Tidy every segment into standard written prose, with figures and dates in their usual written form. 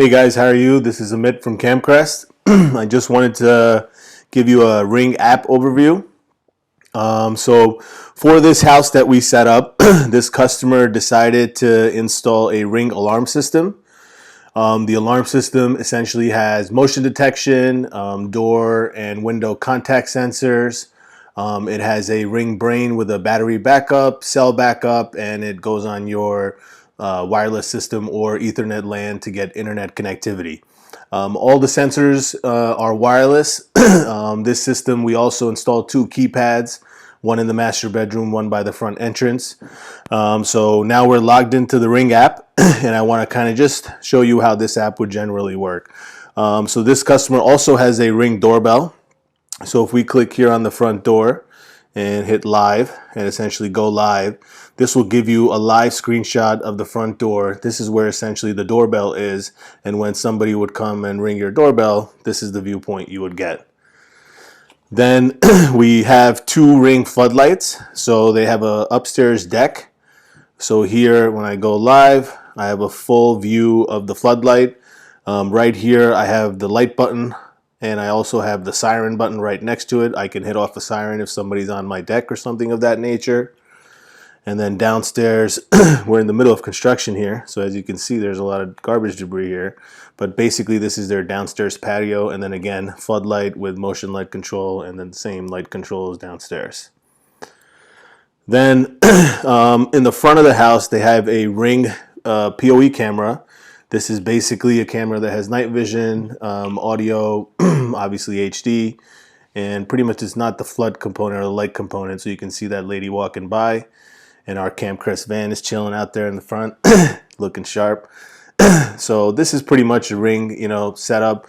Hey guys, how are you? This is Amit from Kamcrest. I just wanted to give you a Ring app overview. So for this house that we set up, this customer decided to install a Ring alarm system. The alarm system essentially has motion detection, door and window contact sensors. It has a Ring brain with a battery backup, cell backup, and it goes on your wireless system or Ethernet LAN to get internet connectivity. All the sensors are wireless. This system, we also installed two keypads, one in the master bedroom, one by the front entrance. So now we're logged into the Ring app, and I want to kind of just show you how this app would generally work. So this customer also has a Ring doorbell. So if we click here on the front door and hit live and essentially go live, this will give you a live screenshot of the front door. This is where essentially the doorbell is, and when somebody would come and ring your doorbell, this is the viewpoint you would get. Then we have two Ring floodlights. So they have a upstairs deck. So here when I go live, I have a full view of the floodlight. Right here I have the light button, and I also have the siren button right next to it. I can hit off the siren if somebody's on my deck or something of that nature. And then downstairs, we're in the middle of construction here. So as you can see, there's a lot of garbage debris here. But basically, this is their downstairs patio. And then again, floodlight with motion light control, and then the same light controls downstairs. Then in the front of the house, they have a Ring PoE camera. This is basically a camera that has night vision, audio, obviously HD, and pretty much it's not the flood component or the light component. So you can see that lady walking by, and our Kamcrest van is chilling out there in the front, looking sharp. So this is pretty much a Ring, setup.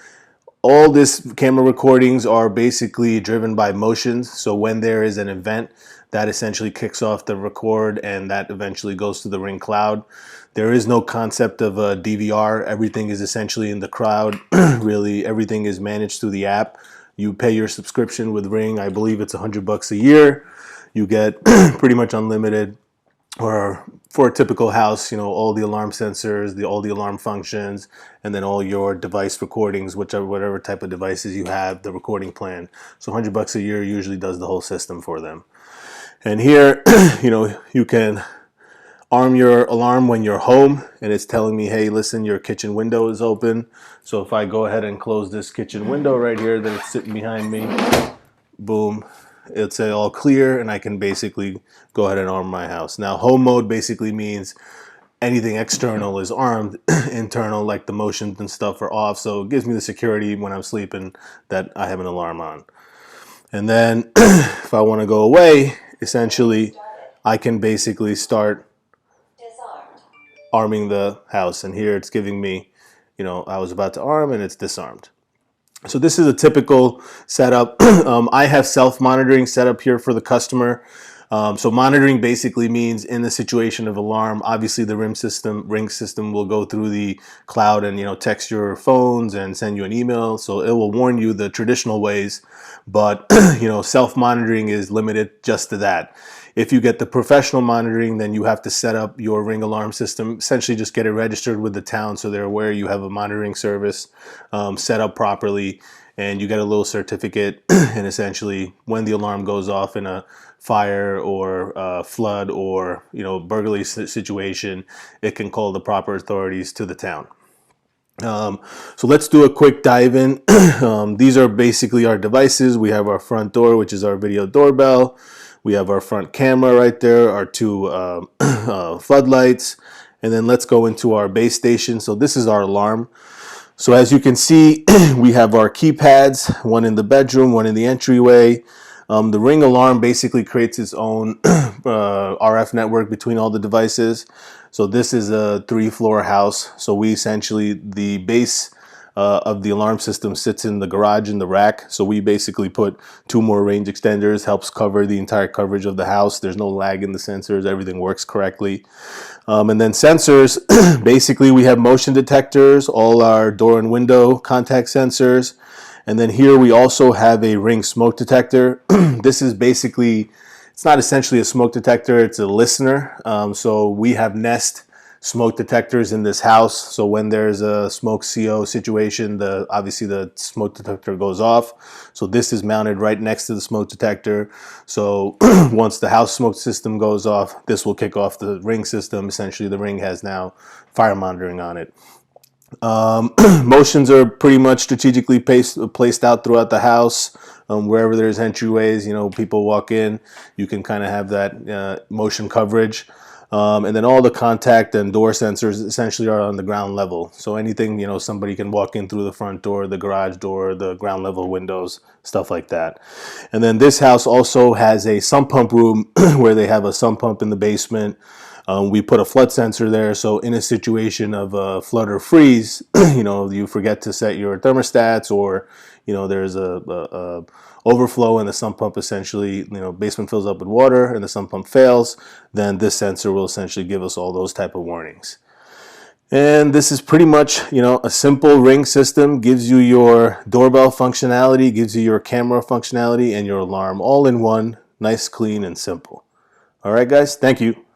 All this camera recordings are basically driven by motions. So when there is an event, that essentially kicks off the record, and that eventually goes to the Ring cloud. There is no concept of a DVR. Everything is essentially in the cloud. Really, everything is managed through the app. You pay your subscription with Ring. I believe it's $100 a year. You get pretty much unlimited, or for a typical house, all the alarm sensors, all the alarm functions, and then all your device recordings, whatever type of devices you have, the recording plan. So $100 a year usually does the whole system for them. And here, you can arm your alarm when you're home, and it's telling me, hey, listen, your kitchen window is open. So if I go ahead and close this kitchen window right here that it's sitting behind me, boom, it'll say all clear, and I can basically go ahead and arm my house. Now, home mode basically means anything external is armed. Internal, like the motions and stuff, are off. So it gives me the security when I'm sleeping that I have an alarm on. And then if I want to go away, essentially, I can basically start arming the house. And here it's giving me, I was about to arm and it's disarmed. So this is a typical setup. I have self-monitoring set up here for the customer. So monitoring basically means in the situation of alarm, obviously the Ring system will go through the cloud and text your phones and send you an email. So it will warn you the traditional ways, but self-monitoring is limited just to that. If you get the professional monitoring, then you have to set up your Ring alarm system, essentially just get it registered with the town so they're aware you have a monitoring service set up properly, and you get a little certificate. And essentially when the alarm goes off in a fire or flood or burglary situation, it can call the proper authorities to the town. So let's do a quick dive in. These are basically our devices. We have our front door, which is our video doorbell. We have our front camera right there, our two floodlights, and then let's go into our base station. So this is our alarm. So as you can see, we have our keypads, one in the bedroom, one in the entryway. The Ring alarm basically creates its own RF network between all the devices. So this is a 3-floor house. So we essentially, the base of the alarm system sits in the garage in the rack. So we basically put 2 more range extenders, helps cover the entire coverage of the house. There's no lag in the sensors. Everything works correctly. And then sensors, basically we have motion detectors, all our door and window contact sensors. And then here we also have a Ring smoke detector. This is basically, it's not essentially a smoke detector, it's a listener. So we have Nest smoke detectors in this house. So when there's a smoke CO situation, obviously the smoke detector goes off. So this is mounted right next to the smoke detector. So once the house smoke system goes off, this will kick off the Ring system. Essentially, the Ring has now fire monitoring on it. Motions are pretty much strategically placed out throughout the house. Wherever there's entryways, people walk in, you can kind of have that motion coverage. And then all the contact and door sensors essentially are on the ground level. So anything, somebody can walk in through the front door, the garage door, the ground level windows, stuff like that. And then this house also has a sump pump room where they have a sump pump in the basement. We put a flood sensor there, so in a situation of a flood or freeze, you forget to set your thermostats, or there's a overflow and the sump pump essentially, basement fills up with water and the sump pump fails, then this sensor will essentially give us all those type of warnings. And this is pretty much, a simple Ring system. Gives you your doorbell functionality, gives you your camera functionality, and your alarm all in one, nice, clean, and simple. All right, guys, thank you.